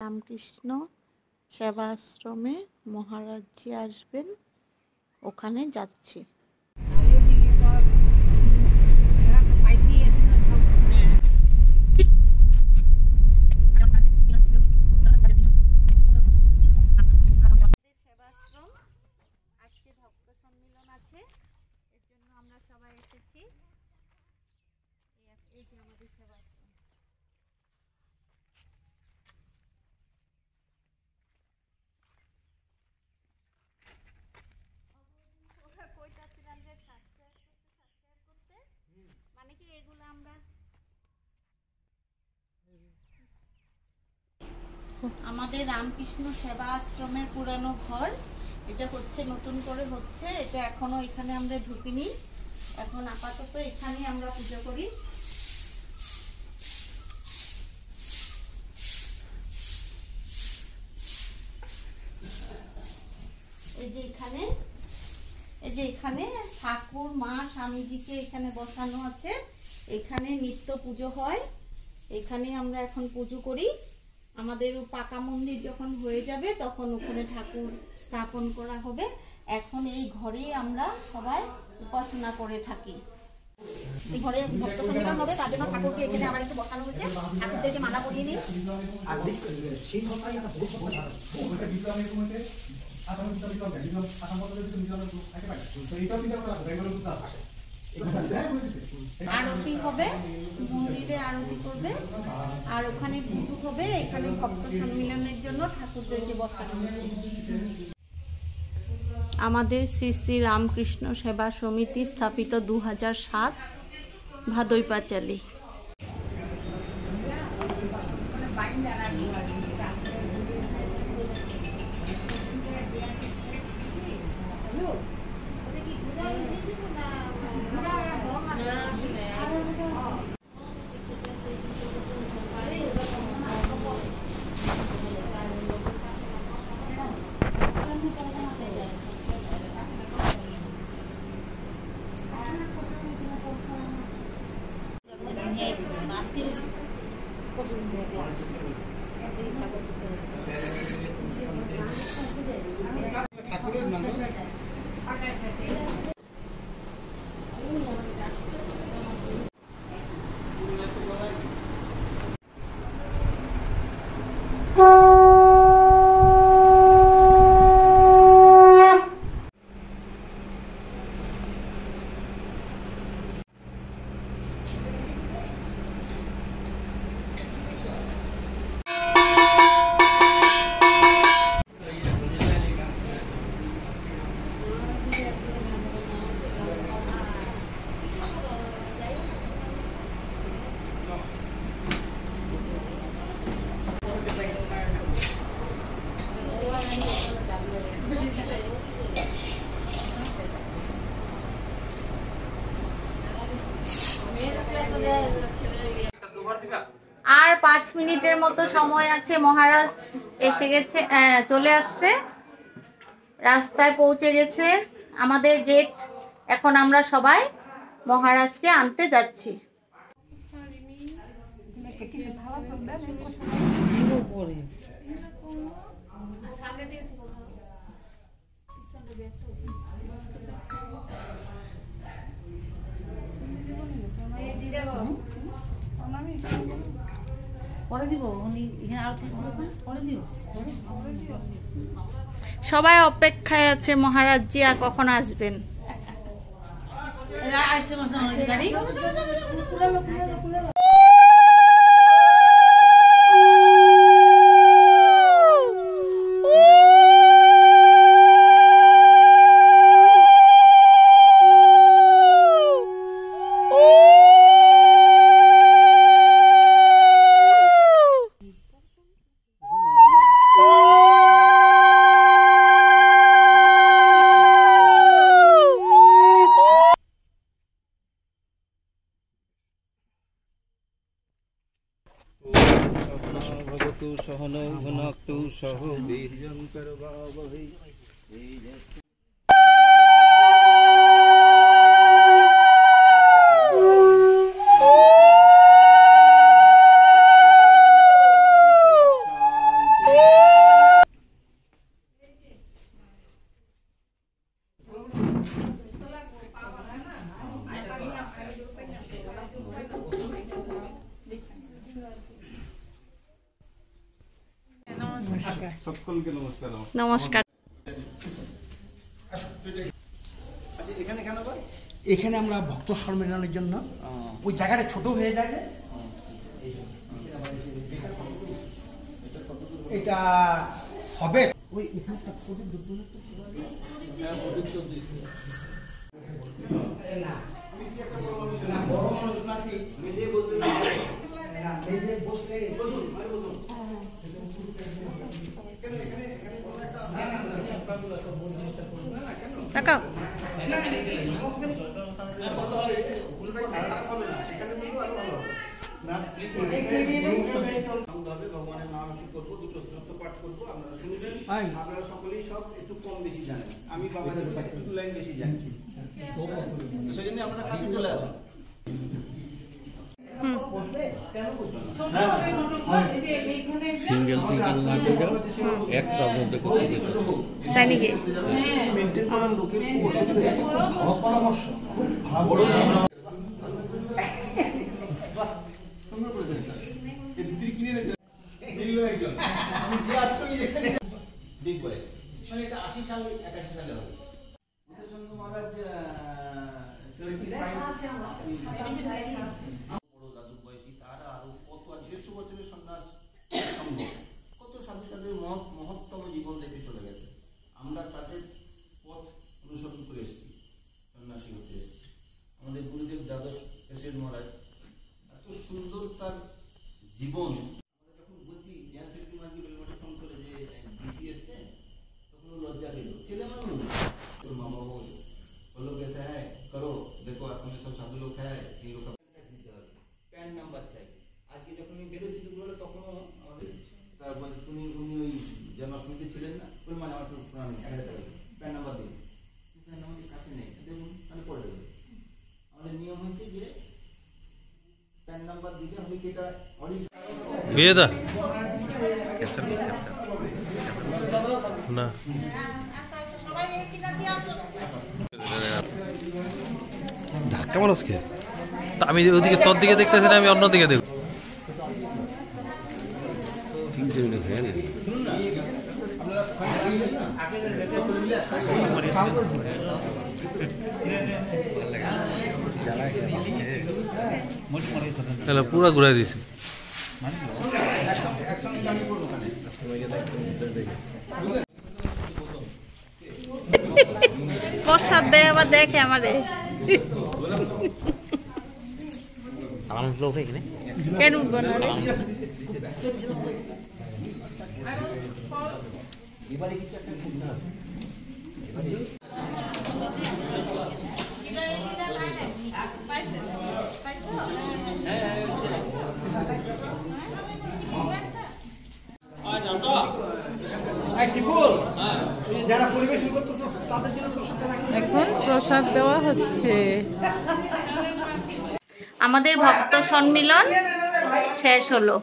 রামকৃষ্ণ সেবাশ্রমে মহারাজজি আসবেন, ওখানে যাচ্ছি। সেবাশ্রম আজকে ভক্ত সম্মেলন আছে, এর জন্য আমরা সবাই এসেছি। এই যে আমাদের সেবাশ্রম। মানে কি এগুলো আমরা আমাদের রামকৃষ্ণ সেবা আশ্রমের পুরানো ঘর, এটা হচ্ছে নতুন করে হচ্ছে, এটা এখনো এখানে আমরা ঢুকিনি, এখন আপাতত এখানে আমরা পুজো করি। এই যে এখানে ঠাকুর মা স্বামীজিকে এখানে বসানো আছে, এখানে নিত্য পুজো হয়, এখানে আমরা এখন পুজো করি। আমাদের পাকা মন্দির যখন হয়ে যাবে তখন ওখানে ঠাকুর স্থাপন করা হবে। এখন এই ঘরেই আমরা সবাই উপাসনা করে থাকি। এই ঘরে ভক্ত সম্মেলন হবে, তার জন্য ঠাকুরকে এখানে আবার একটু বসানো হয়েছে। ঠাকুরদেরকে মালা পরিয়ে দিই। আরতি হবে, মন্দিরে আরতি করবে, আর ওখানে পুজো হবে। এখানে ভক্ত সম্মেলনের জন্য ঠাকুরদেরকে বসানো হয়েছে। আমাদের শ্রী শ্রী রামকৃষ্ণ সেবা সমিতি স্থাপিত 2007 ভাদই পাঁচালী। আর 5 মিনিটের মতো সময় আছে। মহারাজ এসে গেছে, চলে আসছে, রাস্তায় পৌঁছে গেছে আমাদের গেট। এখন আমরা সবাই মহারাজকে আনতে যাচ্ছি। সবাই অপেক্ষায় আছে মহারাজজি আর কখন আসবেন। सहनौ भुनक्तु सह वीर्यं करवावहै। সকলকে নমস্কার। নমস্কার। এখানে আমরা ভক্ত সম্মেলনের জন্য ওই জায়গাটা ছোট হয়ে যায় যে এটা হবে ওই এখানে তাকাও। ভগবানের নাম কি করবো, দুটো শ্লোক পাঠ করবো, আপনারা শুনবেন। আপনারা সকলেই সব একটু কম বেশি জানেন, আমি বাবাজি একটু লাইন বেশি জানি, সেই জন্য আপনারা কাছে চলে আসুন। সিঙ্গেল না করে একটার মধ্যে করতে তাই নাকি? মেনটেন করার লোকের পরামর্শ মহত্তম জীবন রেখে চলে গেছে, আমরা তাদের পথ অনুসরণ করে এসেছি, সন্ন্যাসী হতে এসেছি। আমাদের গুরুদেব দ্বাদশ এসের মহারাজ এত সুন্দর তার জীবন। আমরা যখন বলছি জ্ঞান শেঠি মাঝি বলে ফোন করে যে বিসি এসছে, তখন লজ্জা পেল, ছেলে মানুষ। তোর মা বাবা বললো कैसा है करो, देखो आश्रम में सब साधु लोग है, এই লোক প্যান নাম্বার চাই। আজকে যখন আমি বেরোচ্ছি বলে তখনও আমাদের তারপর উনি ওই জন্মাষ্টমীতে ছিলেন না, ওই মানে আমার প্যান নাম্বার দিন, প্যান নাম্বার কাছে নেই, দেখুন তাহলে পড়ে দেবে। আমাদের নিয়ম হচ্ছে যে প্যান নাম্বার দিলে হবে কি এটা বিয়েদা না ধাক্কা মানুষ কে? আমি ওদিকে তোর দিকে দেখতেছি না, আমি অন্যদিকে দেখব। তিনটে মিনিট হয়ে গেল। তাহলে পুরা ঘুরাই দিছি। প্রসাদ দেয় আবার দেখে আমারে। কেন উঠবো না রে? যারা পরিবেশন করতেছে তাদের জন্য এখন প্রসাদ দেওয়া হচ্ছে। আমাদের ভক্ত সম্মিলন শেষ হলো।